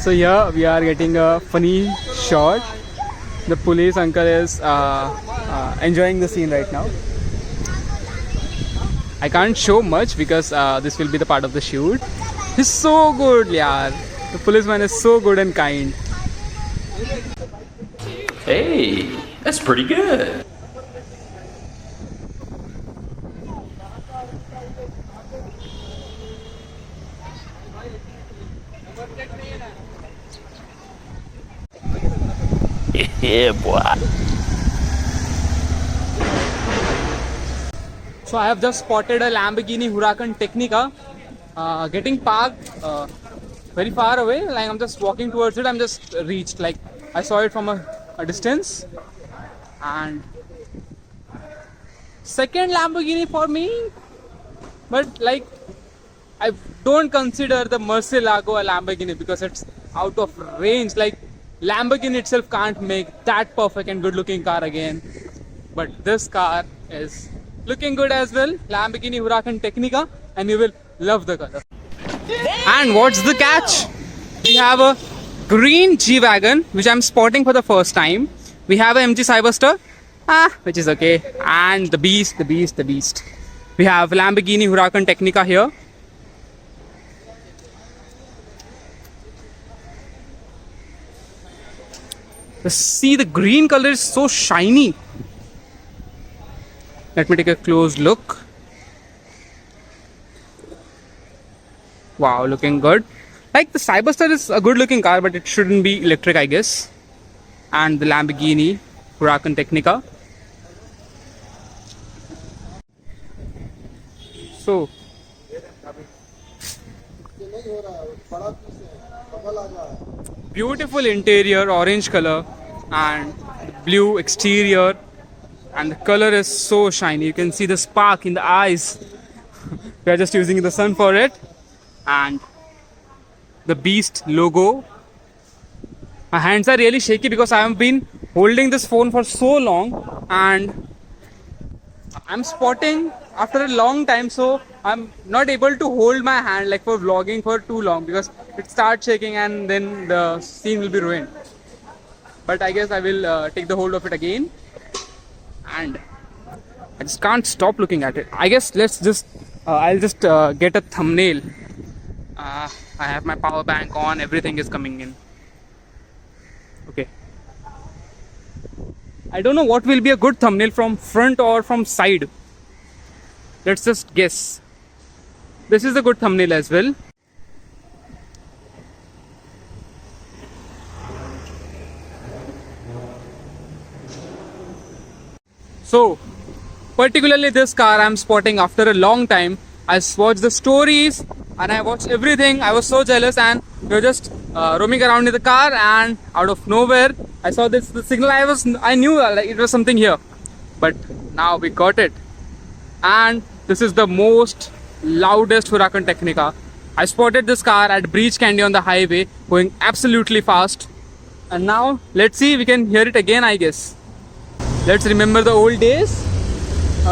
So here we are getting a funny shot. The police uncle is enjoying the scene right now. I can't show much because this will be the part of the shoot. He's so good, yaar. The policeman is so good and kind. Hey, that's pretty good. Yeah, boy. So I have just spotted a Lamborghini Huracan Technica getting parked very far away. Like I'm just walking towards it. I'm just reached. Like I saw it from a distance. And second Lamborghini for me. But like I don't consider the Murcielago a Lamborghini because it's out of range. Like Lamborghini itself can't make that perfect and good looking car again. But this car is looking good as well. Lamborghini Huracan Technica, and you will love the color. And what's the catch? We have a green G-Wagon which I'm spotting for the first time. We have a MG Cyberster, which is okay. And the beast. We have Lamborghini Huracan Technica here. See, the green color is so shiny. Let me take a close look. Wow, looking good. Like the Cyberster is a good looking car, but it shouldn't be electric, I guess. And the Lamborghini Huracan Technica. So beautiful interior, orange color, and blue exterior, and the color is so shiny. You can see the spark in the eyes. We are just using the sun for it. And the beast logo. My hands are really shaky because I have been holding this phone for so long, and I'm spotting after a long time, so I'm not able to hold my hand like for vlogging for too long because it starts shaking and then the scene will be ruined. But I guess I will take the hold of it again, and I just can't stop looking at it. I guess I'll just get a thumbnail. I have my power bank on, everything is coming in. Okay. I don't know what will be a good thumbnail, from front or from side. Let's just guess. This is a good thumbnail as well. So, particularly this car I'm spotting after a long time. I watched the stories and I watched everything. I was so jealous, and we were just roaming around in the car, and out of nowhere I saw the signal. I knew like it was something here, but now we got it. And this is the most loudest Huracan Technica. I spotted this car at Breach Candy on the highway going absolutely fast, and now let's see, we can hear it again, I guess. Let's remember the old days.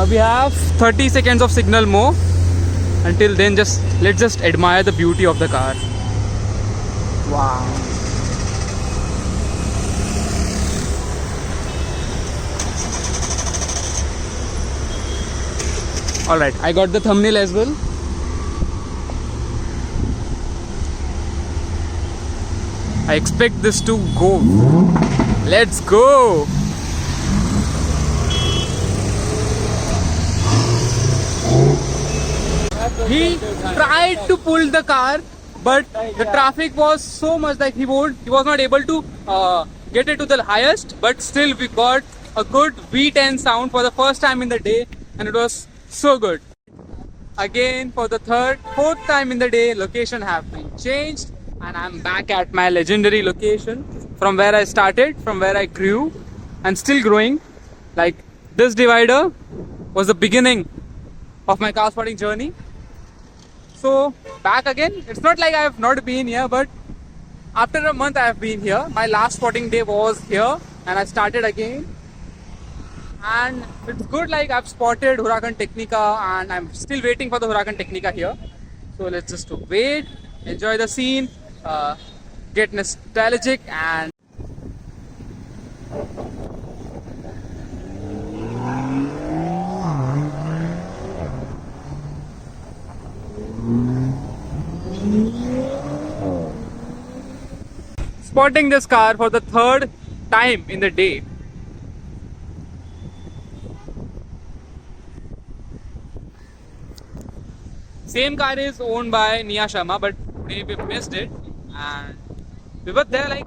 We have 30 seconds of signal more. Until then, let's just admire the beauty of the car. Wow. Alright, I got the thumbnail as well. I expect this to go. Let's go. He tried to pull the car, but the traffic was so much that he was not able to get it to the highest. But still, we got a good V10 sound for the first time in the day, and it was so good. Again, for the fourth time in the day, location have been changed, and I'm back at my legendary location from where I started, from where I grew, and still growing. Like this divider was the beginning of my car spotting journey. So back again. It's not like I have not been here, but after a month I have been here. My last spotting day was here, and I started again. And it's good, like I've spotted Huracan Technica, and I'm still waiting for the Huracan Technica here. So let's just wait, enjoy the scene. get nostalgic and spotting this car for the third time in the day. Same car is owned by Nia Sharma, but today we missed it, and we were there like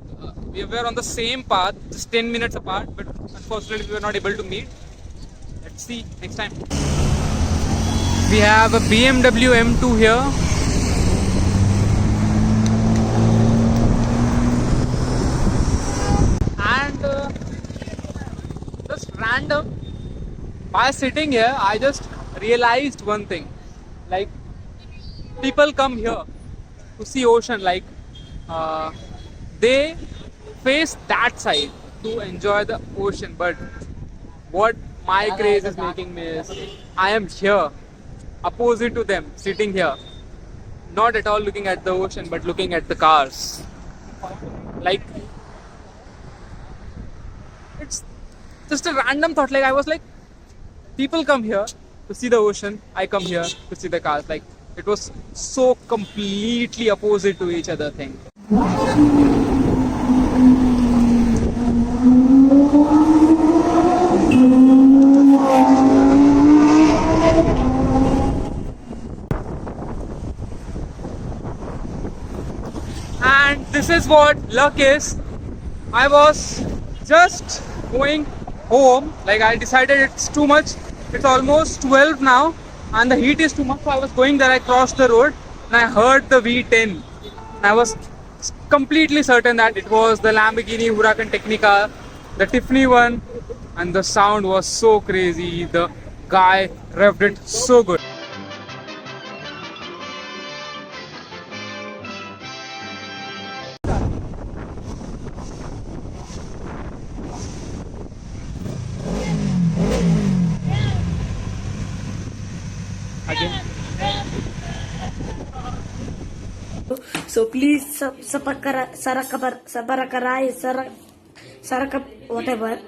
we were on the same path, just 10 minutes apart, but unfortunately we were not able to meet. Let's see next time. We have a BMW M2 here. And just random, by sitting here, I just realized one thing. Like, people come here to see ocean, like they face that side to enjoy the ocean, but what my craze is making me is I am here opposite to them, sitting here, not at all looking at the ocean but looking at the cars. Like, it's just a random thought. Like, I was like, people come here to see the ocean, I come here to see the cars. Like, it was so completely opposite to each other thing. And this is what luck is. I was just going home, like I decided it's too much. It's almost 12 now and the heat is too much, so I was going there. I crossed the road and I heard the V10. And I was completely certain that it was the Lamborghini Huracan Technica, the Tiffany one, and the sound was so crazy. The guy revved it so good. Again. So please subscribe, whatever.